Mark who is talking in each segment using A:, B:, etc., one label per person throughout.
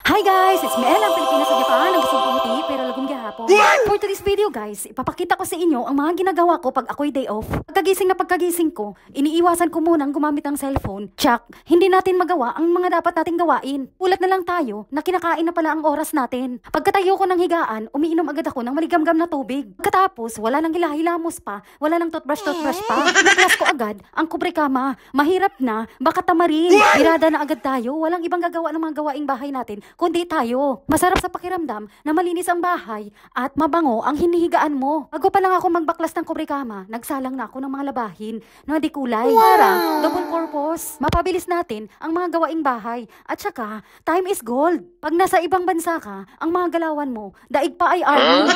A: Hi guys! It's me, ang Pilipinas sa Japan. Ang gustong pumuti pero lagong gihapon. For today's video guys, ipapakita ko sa inyo ang mga ginagawa ko pag ako'y day off. Pagkagising ko, iniiwasan ko munang gumamit ng cellphone. Tsak, hindi natin magawa ang mga dapat nating gawain. Ulat na lang tayo na kinakain na pala ang oras natin. Pagkatayo ko ng higaan, umiinom agad ako ng maligamgam na tubig. Pagkatapos, wala nang hilahilamos pa, wala nang toothbrush pa. Naklas ko agad ang kubre kama. Mahirap na, baka tamarin. Birada na agad tayo, walang ibang gagawa ng mga gawaing bahay natin kundi tayo. Masarap sa pakiramdam na malinis ang bahay at mabango ang hinihigaan mo. Bago pa lang ako magbaklas ng kubre kama, nagsalang na ako ng mga labahin na di kulay. Para double purpose. Mapabilis natin ang mga gawaing bahay. At saka, time is gold. Pag nasa ibang bansa ka, ang mga galawan mo, daig pa ay army.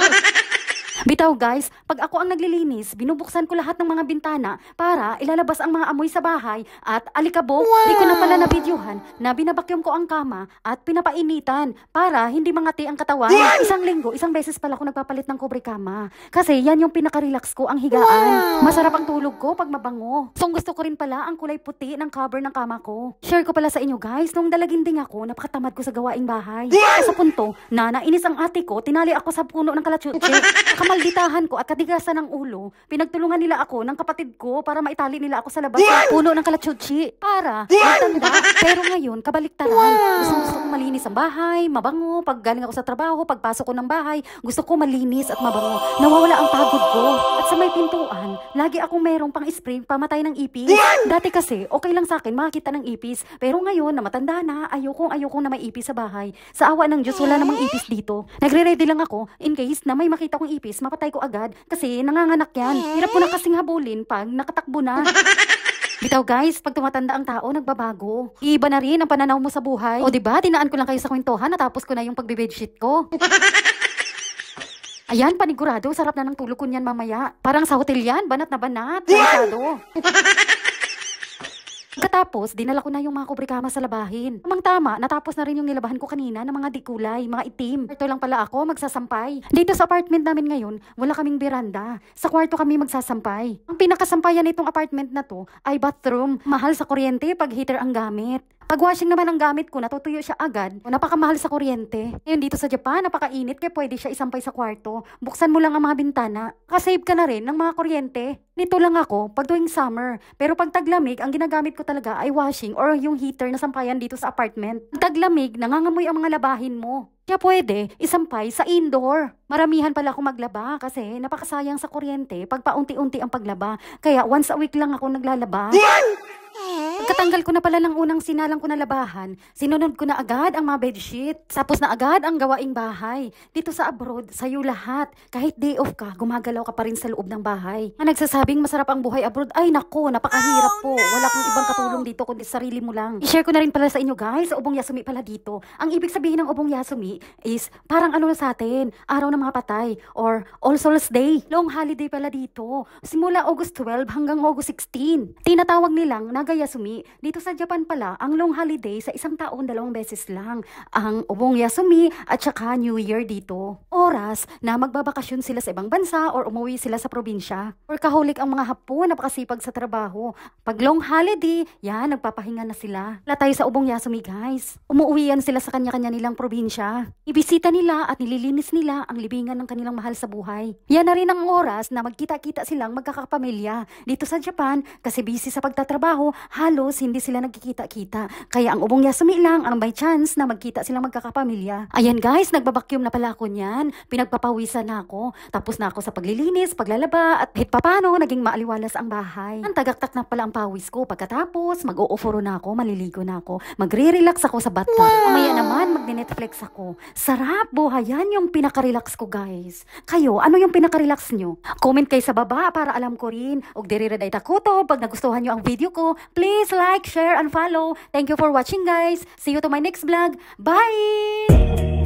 A: Bitaw guys, pag ako ang naglilinis, binubuksan ko lahat ng mga bintana para ilalabas ang mga amoy sa bahay at alikabok. Di ko na pala na-videohan na binabakyum ko ang kama at pinapainitan para hindi mangati ang katawan. Isang linggo, isang beses pala ako nagpapalit ng kubre kama. Kasi yan yung pinaka-relax ko, ang higaan. Masarap ang tulog ko pag mabango. So gusto ko rin pala ang kulay puti ng cover ng kama ko. Share ko pala sa inyo guys, nung dalaginding ako, napakatamad ko sa gawaing bahay. Sa punto na nainis ang ate ko, tinali ako sa puno ng kalatsutsi. Malditahan ko at katigasan ng ulo, pinagtulungan nila ako ng kapatid ko para maitali nila ako sa labas ng puno ng kalatsutsi para magtanda. Pero ngayon, kabaliktaran. Gusto ko malinis ang bahay, mabango. Pag galing ako sa trabaho, pagpasok ko ng bahay, gusto ko malinis at mabango. Nawawala ang pagod ko. At sa may pintuan, lagi akong merong pang-spray pamatay ng ipis. Dati kasi, okay lang sa akin makakita ng ipis. Pero ngayon, na matanda na, ayokong na may ipis sa bahay. Sa awa ng Diyos, wala namang ipis dito. Nagre-ready lang ako in case na may makita kong ipis, mapatay ko agad kasi nanganganak yan. Hirap ko na kasing habulin pag nakatakbo na. Bitaw guys, pag tumatanda ang tao, nagbabago. Iiba na rin ang pananaw mo sa buhay. O diba, dinaan ko lang kayo sa kwentuhan, natapos ko na yung pagbe-bedsheet ko. Ayan, panigurado, sarap na ng tulog ko niyan mamaya. Parang sa hotel yan, banat na banat. Kansado. Pagkatapos, dinala ko na yung mga kubre kama sa labahin. Tamang tama, natapos na rin yung nilabahan ko kanina ng mga dikulay, mga itim. Ito lang pala ako magsasampay. Dito sa apartment namin ngayon, wala kaming beranda. Sa kwarto kami magsasampay. Ang pinakasampayan nitong apartment na to ay bathroom. Mahal sa kuryente pag heater ang gamit. Pag washing naman ang gamit ko, natutuyo siya agad. Napakamahal sa kuryente. Ngayon dito sa Japan, napakainit kaya pwede siya isampay sa kwarto. Buksan mo lang ang mga bintana. Kasave ka na rin ng mga kuryente. Nito lang ako pag tuwing summer. Pero pag taglamig, ang ginagamit ko talaga ay washing or yung heater na sampayan dito sa apartment. Pag taglamig, nangangamoy ang mga labahin mo. Kaya pwede isampay sa indoor. Maramihan pala ako maglaba kasi napakasayang sa kuryente pag paunti-unti ang paglaba. Kaya once a week lang ako naglalaba. Pagkatanggal ko na pala ng unang sinalang ko na labahan, sinunod ko na agad ang mga bedsheet. Tapos na agad ang gawaing bahay. Dito sa abroad, sa'yo lahat. Kahit day off ka, gumagalaw ka pa rin sa loob ng bahay. Ang nagsasabing masarap ang buhay abroad, ay nako, napakahirap po. Wala kang ibang katulong dito kundi sarili mo lang. I-share ko na rin pala sa inyo guys, ubong yasumi pala dito. Ang ibig sabihin ng ubong yasumi is parang ano na sa atin, araw ng mga patay or All Souls Day. Long holiday pala dito. Simula August 12 hanggang August 16. Tinatawag nilang Nagayasumi. Dito sa Japan pala, ang long holiday sa isang taon 2 beses lang. Ang ubong yasumi at saka New Year dito. Oras na magbabakasyon sila sa ibang bansa or umuwi sila sa probinsya. Workaholic ang mga Hapon, napakasipag sa trabaho. Pag long holiday, yan, nagpapahinga na sila. Wala tayo sa ubong yasumi guys. Umuwi yan sila sa kanya-kanya nilang probinsya. Ibisita nila at nililinis nila ang libingan ng kanilang mahal sa buhay. Yan na rin ang oras na magkita-kita silang magkakapamilya. Dito sa Japan, kasi busy sa pagtatrabaho, halos hindi sila nagkikita-kita. Kaya ang ubong yasumi lang ang may chance na magkita silang magkakapamilya. Ayan guys, nagbabakyum na pala ako niyan. Pinagpapawisan na ako. Tapos na ako sa paglilinis, paglalaba, at kahit papano naging maaliwalas ang bahay. Ang tagaktak na pala ang pawis ko. Pagkatapos, mag-uufuro na ako, maliligo na ako. Magre-relax ako sa bathtub. Mamaya naman, magne-Netflix ako. Sarap, buhay. Yan yung pinaka-relax ko guys. Kayo, ano yung pinaka-relax nyo? Comment kayo sa baba para alam ko rin. Ug diri-reday takuto pag nagustuhan nyo ang video ko. Please like, share, and follow. Thank you for watching guys. See you to my next vlog. Bye!